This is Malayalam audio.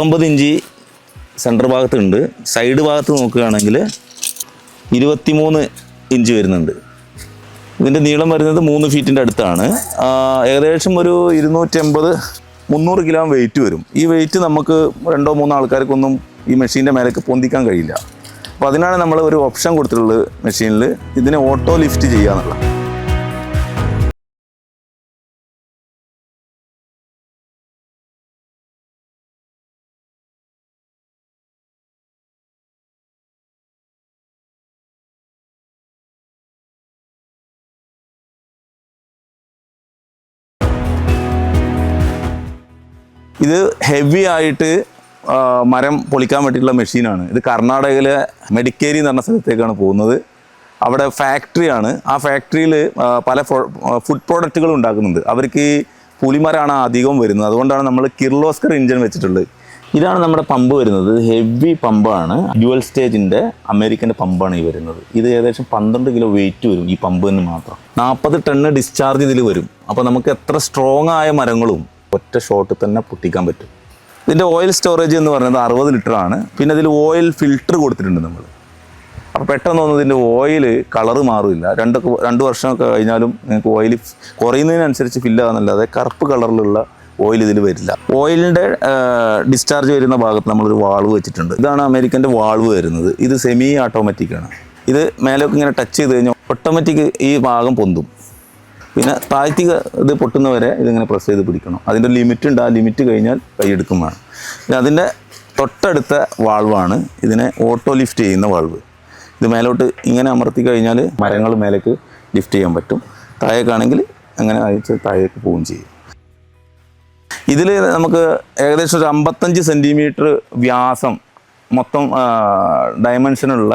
19 ഇഞ്ച് സെൻറ്റർ ഭാഗത്തുണ്ട്. സൈഡ് ഭാഗത്ത് നോക്കുകയാണെങ്കിൽ 23 ഇഞ്ച് വരുന്നുണ്ട്. ഇതിൻ്റെ നീളം വരുന്നത് 3 ഫീറ്റിൻ്റെ അടുത്താണ്. ഏകദേശം ഒരു 250-300 കിലോ വെയിറ്റ് വരും. ഈ വെയിറ്റ് നമുക്ക് 2-3 ആൾക്കാർക്കൊന്നും ഈ മെഷീൻ്റെ മേലേക്ക് പൊന്തിക്കാൻ കഴിയില്ല. അപ്പോൾ അതിനാണ് നമ്മൾ ഒരു ഓപ്ഷൻ കൊടുത്തിട്ടുള്ളത് മെഷീനിൽ, ഇതിനെ ഓട്ടോ ലിഫ്റ്റ് ചെയ്യാന്നുള്ള. ഇത് ഹെവി ആയിട്ട് മരം പൊളിക്കാൻ വേണ്ടിയിട്ടുള്ള മെഷീനാണ്. ഇത് കർണാടകയിലെ മെഡിക്കേരി എന്ന് പറഞ്ഞ സ്ഥലത്തേക്കാണ് പോകുന്നത്. അവിടെ ഫാക്ടറിയാണ്. ആ ഫാക്ടറിയിൽ പല ഫുഡ് പ്രോഡക്റ്റുകളും ഉണ്ടാക്കുന്നുണ്ട്. അവർക്ക് ഈ പുളിമരമാണ് അധികം വരുന്നത്. അതുകൊണ്ടാണ് നമ്മൾ കിർലോസ്കർ ഇഞ്ചൻ വെച്ചിട്ടുള്ളത്. ഇതാണ് നമ്മുടെ പമ്പ് വരുന്നത്. ഹെവി പമ്പാണ്. ഡ്യുവൽ സ്റ്റേജിൻ്റെ അമേരിക്കൻ്റെ പമ്പാണ് ഈ വരുന്നത്. ഇത് ഏകദേശം 12 കിലോ വെയിറ്റ് വരും ഈ പമ്പിന് മാത്രം. 40 ടണ്ണ് ഡിസ്ചാർജ് ഇതിൽ വരും. അപ്പോൾ നമുക്ക് എത്ര സ്ട്രോങ് ആയ മരങ്ങളും ഒറ്റ ഷോട്ടിൽ തന്നെ പൊട്ടിക്കാൻ പറ്റും. ഇതിൻ്റെ ഓയിൽ സ്റ്റോറേജ് എന്ന് പറയുന്നത് 60 ലിറ്ററാണ്. പിന്നെ ഇതിൽ ഓയിൽ ഫിൽറ്റർ കൊടുത്തിട്ടുണ്ട് നമ്മൾ. അപ്പോൾ പെട്ടെന്നൊന്നും ഇതിൻ്റെ ഓയിൽ കളറ് മാറില്ല. 2 വർഷമൊക്കെ കഴിഞ്ഞാലും നിങ്ങൾക്ക് ഓയിൽ കുറയുന്നതിനനുസരിച്ച് ഫില്ലാകുന്നല്ലാതെ കറുപ്പ് കളറിലുള്ള ഓയിൽ ഇതിൽ വരില്ല. ഓയിലിൻ്റെ ഡിസ്ചാർജ് വരുന്ന ഭാഗത്ത് നമ്മളൊരു വാൾവ് വെച്ചിട്ടുണ്ട്. ഇതാണ് അമേരിക്കൻ്റെ വാൾവ് വരുന്നത്. ഇത് സെമി ഓട്ടോമാറ്റിക്കാണ്. ഇത് മേലേക്ക് ഇങ്ങനെ ടച്ച് ചെയ്ത് കഴിഞ്ഞാൽ ഓട്ടോമാറ്റിക് ഈ ഭാഗം പൊന്തും. പിന്നെ താഴ്ത്തി ഇത് പൊട്ടുന്നവരെ ഇതിങ്ങനെ പ്രസ് ചെയ്ത് പിടിക്കണം. അതിൻ്റെ ലിമിറ്റ് ഉണ്ട്. ആ ലിമിറ്റ് കഴിഞ്ഞാൽ കൈയെടുക്കും വേണം. പിന്നെ അതിൻ്റെ തൊട്ടടുത്ത വാൾവാണ് ഇതിനെ ഓട്ടോ ലിഫ്റ്റ് ചെയ്യുന്ന വാൾവ്. ഇത് മേലോട്ട് ഇങ്ങനെ അമർത്തി കഴിഞ്ഞാൽ മരങ്ങൾ മേലേക്ക് ലിഫ്റ്റ് ചെയ്യാൻ പറ്റും. താഴേക്കാണെങ്കിൽ അങ്ങനെ അയച്ച് താഴേക്ക് പോവുകയും ചെയ്യും. ഇതിൽ നമുക്ക് ഏകദേശം ഒരു 55 സെൻറ്റിമീറ്റർ വ്യാസം മൊത്തം ഡയമെൻഷനുള്ള